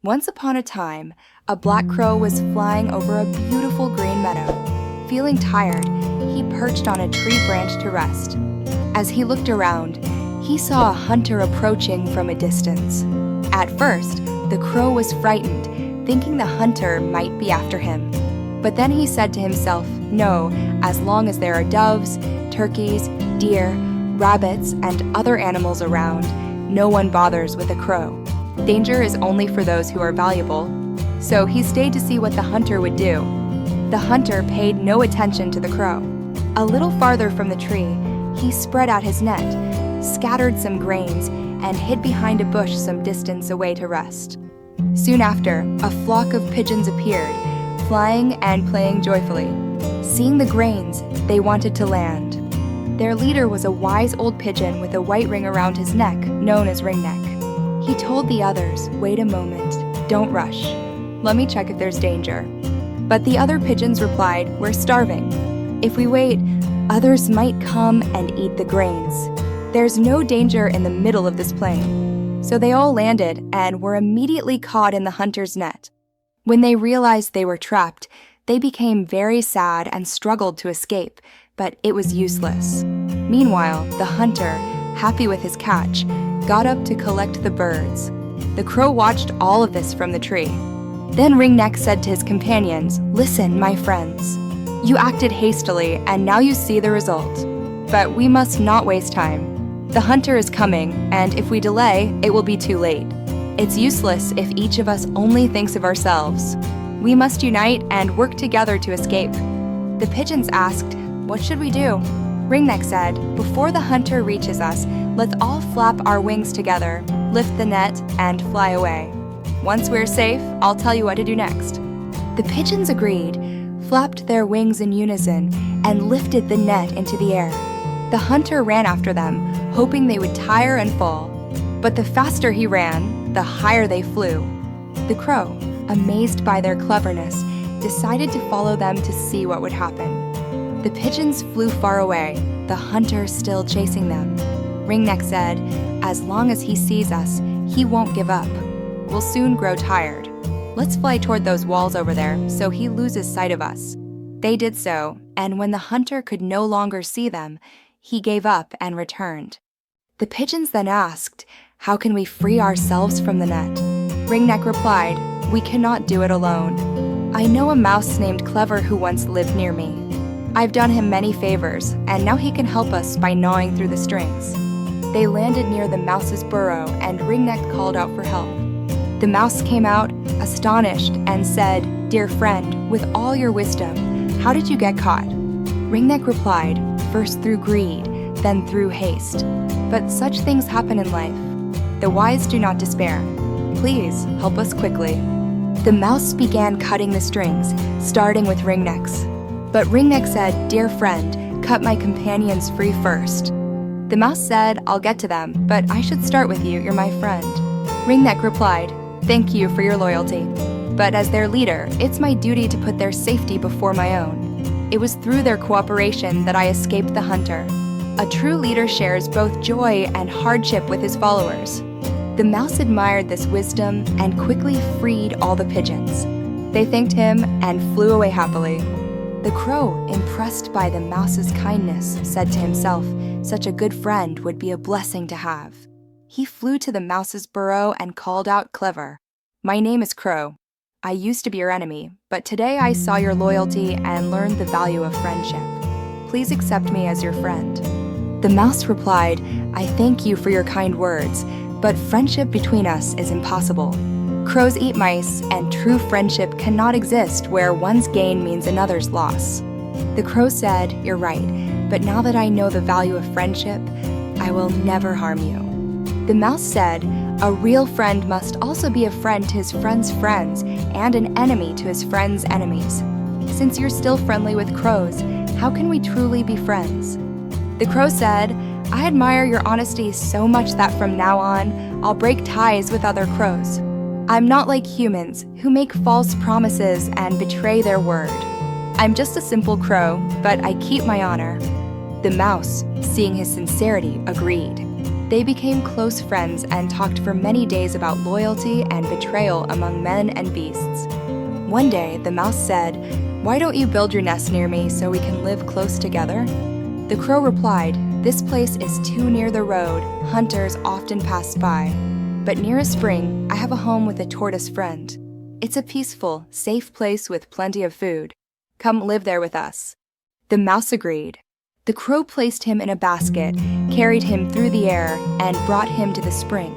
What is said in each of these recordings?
Once upon a time, a black crow was flying over a beautiful green meadow. Feeling tired, he perched on a tree branch to rest. As he looked around, he saw a hunter approaching from a distance. At first, the crow was frightened, thinking the hunter might be after him. But then he said to himself, no, as long as there are doves, turkeys, deer, rabbits, and other animals around, no one bothers with a crow. Danger is only for those who are valuable. So he stayed to see what the hunter would do. The hunter paid no attention to the crow. A little farther from the tree, he spread out his net, scattered some grains, and hid behind a bush some distance away to rest. Soon after, a flock of pigeons appeared, flying and playing joyfully. Seeing the grains, they wanted to land. Their leader was a wise old pigeon with a white ring around his neck, known as ringneck. He told the others, wait a moment, don't rush. Let me check if there's danger. But the other pigeons replied, we're starving. If we wait, others might come and eat the grains. There's no danger in the middle of this plain. So they all landed and were immediately caught in the hunter's net. When they realized they were trapped, they became very sad and struggled to escape, but it was useless. Meanwhile, the hunter, happy with his catch, got up to collect the birds. The crow watched all of this from the tree. Then Ringneck said to his companions, listen, my friends. You acted hastily, and now you see the result. But we must not waste time. The hunter is coming, and if we delay, it will be too late. It's useless if each of us only thinks of ourselves. We must unite and work together to escape. The pigeons asked, what should we do? Ringneck said, before the hunter reaches us, let's all flap our wings together, lift the net, and fly away. Once we're safe, I'll tell you what to do next. The pigeons agreed, flapped their wings in unison, and lifted the net into the air. The hunter ran after them, hoping they would tire and fall. But the faster he ran, the higher they flew. The crow, amazed by their cleverness, decided to follow them to see what would happen. The pigeons flew far away, the hunter still chasing them. Ringneck said, as long as he sees us, he won't give up. We'll soon grow tired. Let's fly toward those walls over there so he loses sight of us. They did so, and when the hunter could no longer see them, he gave up and returned. The pigeons then asked, how can we free ourselves from the net? Ringneck replied, we cannot do it alone. I know a mouse named Clever who once lived near me. I've done him many favors, and now he can help us by gnawing through the strings. They landed near the mouse's burrow, and Ringneck called out for help. The mouse came out, astonished, and said, dear friend, with all your wisdom, how did you get caught? Ringneck replied, first through greed, then through haste. But such things happen in life. The wise do not despair. Please help us quickly. The mouse began cutting the strings, starting with Ringneck's. But Ringneck said, dear friend, cut my companions free first. The mouse said, I'll get to them, but I should start with you, you're my friend. Ringneck replied, thank you for your loyalty. But as their leader, it's my duty to put their safety before my own. It was through their cooperation that I escaped the hunter. A true leader shares both joy and hardship with his followers. The mouse admired this wisdom and quickly freed all the pigeons. They thanked him and flew away happily. The crow, impressed by the mouse's kindness, said to himself, such a good friend would be a blessing to have. He flew to the mouse's burrow and called out Clever. My name is Crow. I used to be your enemy, but today I saw your loyalty and learned the value of friendship. Please accept me as your friend. The mouse replied, I thank you for your kind words, but friendship between us is impossible. Crows eat mice, and true friendship cannot exist where one's gain means another's loss. The crow said, you're right, but now that I know the value of friendship, I will never harm you. The mouse said, a real friend must also be a friend to his friend's friends and an enemy to his friend's enemies. Since you're still friendly with crows, how can we truly be friends? The crow said, I admire your honesty so much that from now on, I'll break ties with other crows. I'm not like humans who make false promises and betray their word. I'm just a simple crow, but I keep my honor. The mouse, seeing his sincerity, agreed. They became close friends and talked for many days about loyalty and betrayal among men and beasts. One day, the mouse said, "Why don't you build your nest near me so we can live close together?" The crow replied, "This place is too near the road. Hunters often pass by. But near a spring, I have a home with a tortoise friend. It's a peaceful, safe place with plenty of food. Come live there with us." The mouse agreed. The crow placed him in a basket, carried him through the air, and brought him to the spring.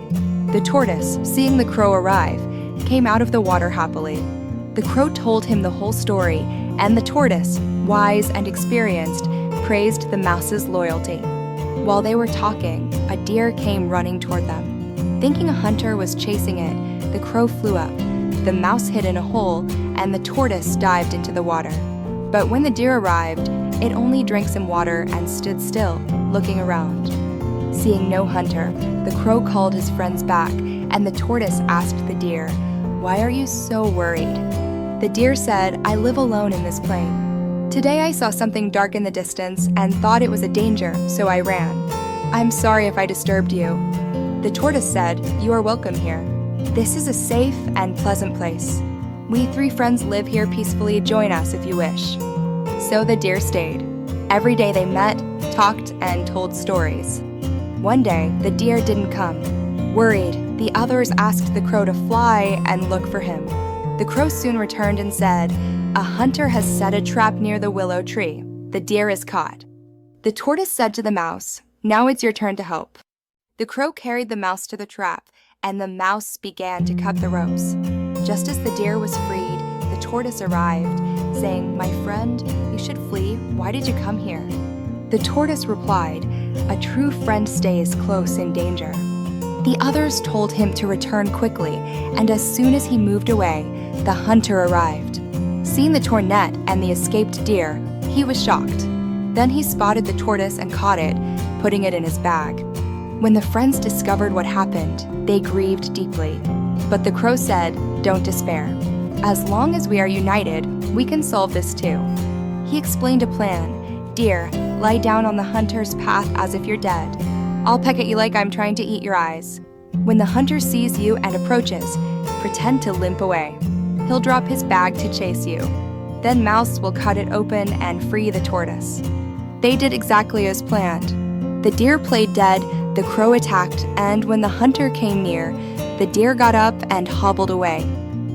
The tortoise, seeing the crow arrive, came out of the water happily. The crow told him the whole story, and the tortoise, wise and experienced, praised the mouse's loyalty. While they were talking, a deer came running toward them. Thinking a hunter was chasing it, the crow flew up. The mouse hid in a hole, and the tortoise dived into the water. But when the deer arrived, it only drank some water and stood still, looking around. Seeing no hunter, the crow called his friends back, and the tortoise asked the deer, "Why are you so worried?" The deer said, "I live alone in this plain. Today I saw something dark in the distance and thought it was a danger, so I ran. I'm sorry if I disturbed you." The tortoise said, "You are welcome here. This is a safe and pleasant place. We 3 friends live here peacefully. Join us if you wish." So the deer stayed. Every day they met, talked, and told stories. One day, the deer didn't come. Worried, the others asked the crow to fly and look for him. The crow soon returned and said, "A hunter has set a trap near the willow tree. The deer is caught." The tortoise said to the mouse, "Now it's your turn to help." The crow carried the mouse to the trap, and the mouse began to cut the ropes. Just as the deer was freed, the tortoise arrived, saying, "My friend, you should flee. Why did you come here?" The tortoise replied, "A true friend stays close in danger." The others told him to return quickly, and as soon as he moved away, the hunter arrived. Seeing the torn net and the escaped deer, he was shocked. Then he spotted the tortoise and caught it, putting it in his bag. When the friends discovered what happened, they grieved deeply. But the crow said, "Don't despair. As long as we are united, we can solve this too." He explained a plan. "Deer, lie down on the hunter's path as if you're dead. I'll peck at you like I'm trying to eat your eyes. When the hunter sees you and approaches, pretend to limp away. He'll drop his bag to chase you. Then Mouse will cut it open and free the tortoise." They did exactly as planned. The deer played dead, the crow attacked, and when the hunter came near, the deer got up and hobbled away.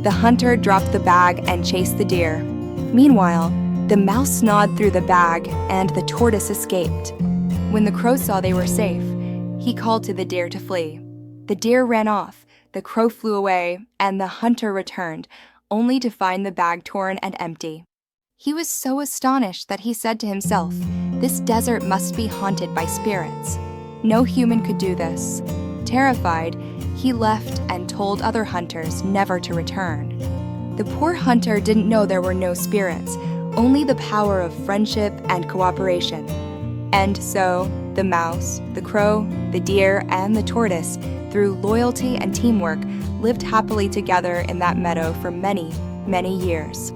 The hunter dropped the bag and chased the deer. Meanwhile, the mouse gnawed through the bag, and the tortoise escaped. When the crow saw they were safe, he called to the deer to flee. The deer ran off, the crow flew away, and the hunter returned, only to find the bag torn and empty. He was so astonished that he said to himself, "This desert must be haunted by spirits. No human could do this." Terrified, he left and told other hunters never to return. The poor hunter didn't know there were no spirits, only the power of friendship and cooperation. And so, the mouse, the crow, the deer, and the tortoise, through loyalty and teamwork, lived happily together in that meadow for many, many years.